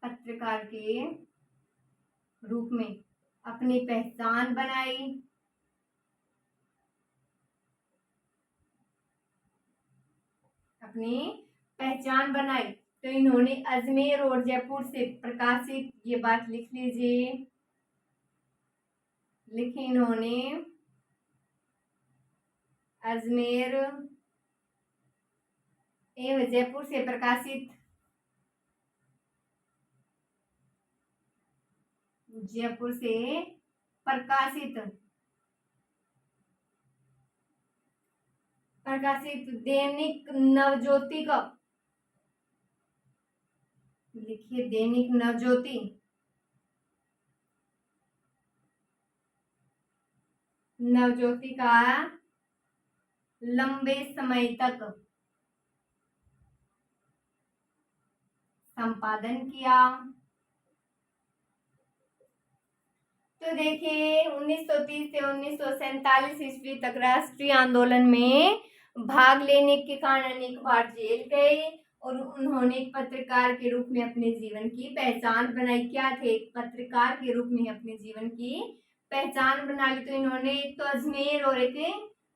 पत्रकार के रूप में अपनी पहचान बनाई। अपनी पहचान बनाई। तो इन्होंने अजमेर और जयपुर से प्रकाशित, ये बात लिख लीजिए, लिखी इन्होंने अजमेर एवं जयपुर से प्रकाशित, जयपुर से प्रकाशित दैनिक नवज्योति का, लिखिए दैनिक नवज्योति, नवज्योति का लंबे समय तक संपादन किया। तो देखिए 1930 से 1947 ईस्वी तक राष्ट्रीय आंदोलन में भाग लेने के कारण अनेक बार जेल गए और उन्होंने एक पत्रकार के रूप में अपने जीवन की पहचान बनाई। क्या थे? पत्रकार के रूप में अपने जीवन की पहचान बना ली। तो इन्होंने एक तो अजमेर और एक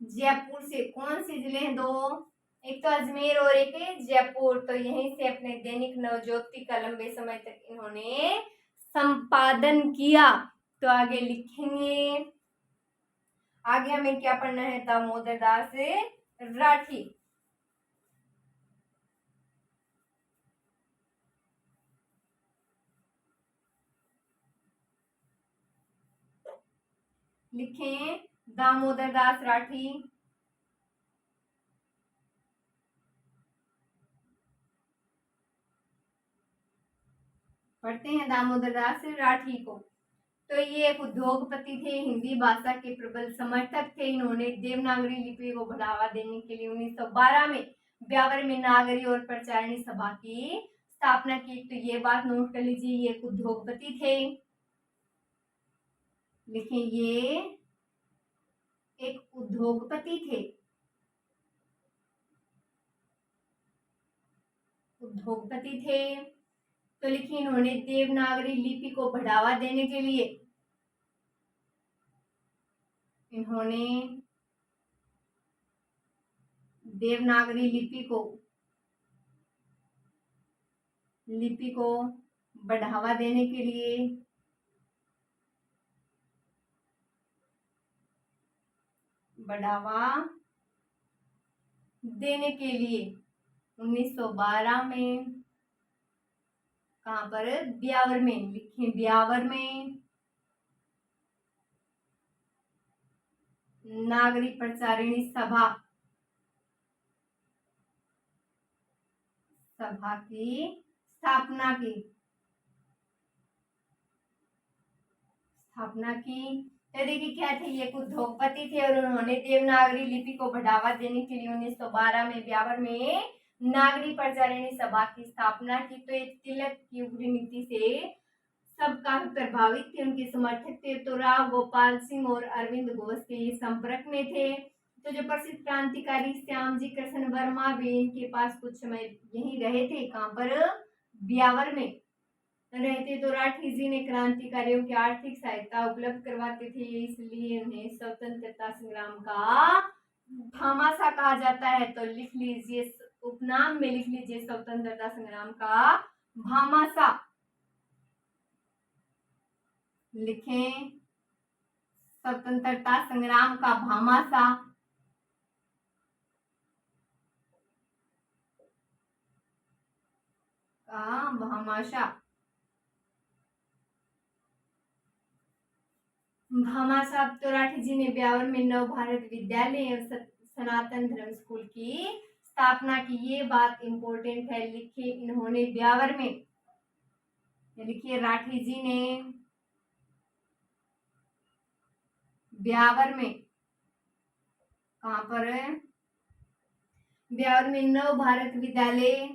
जयपुर से, कौन से जिले हैं? दो, एक तो अजमेर और एक जयपुर। तो यहीं से अपने दैनिक नवज्योति का लंबे समय तक इन्होंने संपादन किया। तो आगे लिखेंगे, आगे हमें क्या पढ़ना है? दामोदर दास राठी। लिखें दामोदर दास राठी। पढ़ते हैं दामोदर दास राठी को। तो ये एक उद्योगपति थे, हिंदी भाषा के प्रबल समर्थक थे। इन्होंने देवनागरी लिपि को बढ़ावा देने के लिए 1912 में ब्यावर में नागरी और प्रचारिणी सभा की स्थापना की। तो ये बात नोट कर लीजिए, ये एक उद्योगपति थे। लिखें ये एक उद्योगपति थे, उद्योगपति थे। तो लिखिए इन्होंने देवनागरी लिपि को बढ़ावा देने के लिए, इन्होंने देवनागरी लिपि को बढ़ावा देने के लिए बढ़ावा देने के लिए 1912 में, कहां पर? ब्यावर में। लिखिए ब्यावर में नागरी प्रचारिणी सभा की स्थापना की। तो देखिए क्या थे? ये उद्योगपति थे और उन्होंने देवनागरी लिपि को बढ़ावा देने के लिए 1912 में ब्यावर में नागरी प्रचारिणी सभा की स्थापना की। तो एक तिलक की उग्र नीति से सब काफी प्रभावित थे, उनके समर्थक थे। तो राव गोपाल सिंह और अरविंद घोष के ये संपर्क में थे। तो जो प्रसिद्ध क्रांतिकारी श्यामजी कृष्ण वर्मा भी इनके पास कुछ समय यहीं रहे थे। कहां पर? ब्यावर में रहते। तो राठी जी ने क्रांतिकारियों की आर्थिक सहायता उपलब्ध करवाते थे, इसलिए उन्हें स्वतंत्रता संग्राम का भामाशाह कहा जाता है। तो लिख लीजिए, उपनाम में लिख लीजिए स्वतंत्रता संग्राम का भामाशाह। लिखें स्वतंत्रता संग्राम का भामाशाह। भामाशाह तो राठी जी ने ब्यावर में नव भारत विद्यालय एवं सनातन धर्म स्कूल की स्थापना की। ये बात इंपॉर्टेंट है, लिखिए इन्होंने ब्यावर में, लिखिए राठी जी ने ब्यावर में, कहां पर? ब्यावर में नव भारत विद्यालय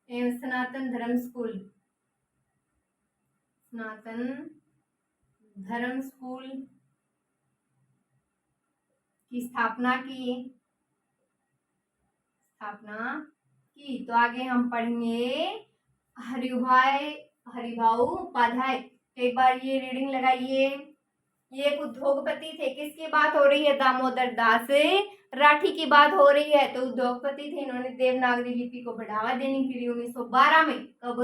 एवं सनातन धर्म स्कूल की स्थापना की। तो आगे हम पढ़ेंगे हरिभाऊ उपाध्याय। तो एक बार ये रीडिंग लगाइए। ये एक उद्योगपति थे। किसकी बात हो रही है? दामोदर दास राठी की बात हो रही है। तो उद्योगपति थे। इन्होंने देवनागरी लिपि को बढ़ावा देने के लिए 1912 में, कब?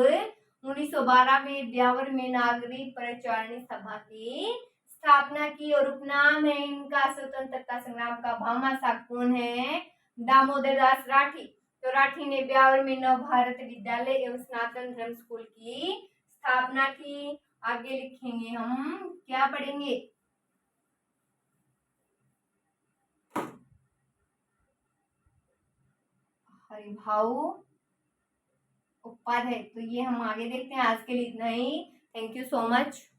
1912 में ब्यावर में नागरी प्रचारणी सभा की स्थापना की। और उपनाम है इनका स्वतंत्रता संग्राम का भामाशाह कौन है? दामोदर दास राठी। तो राठी ने ब्यावर में नव भारत विद्यालय एवं स्नातन धर्म स्कूल की स्थापना की। आगे लिखेंगे हम, क्या पढ़ेंगे? हरिभाऊ उपाध्याय। तो ये हम आगे देखते हैं। आज के लिए इतना ही। Thank you so much.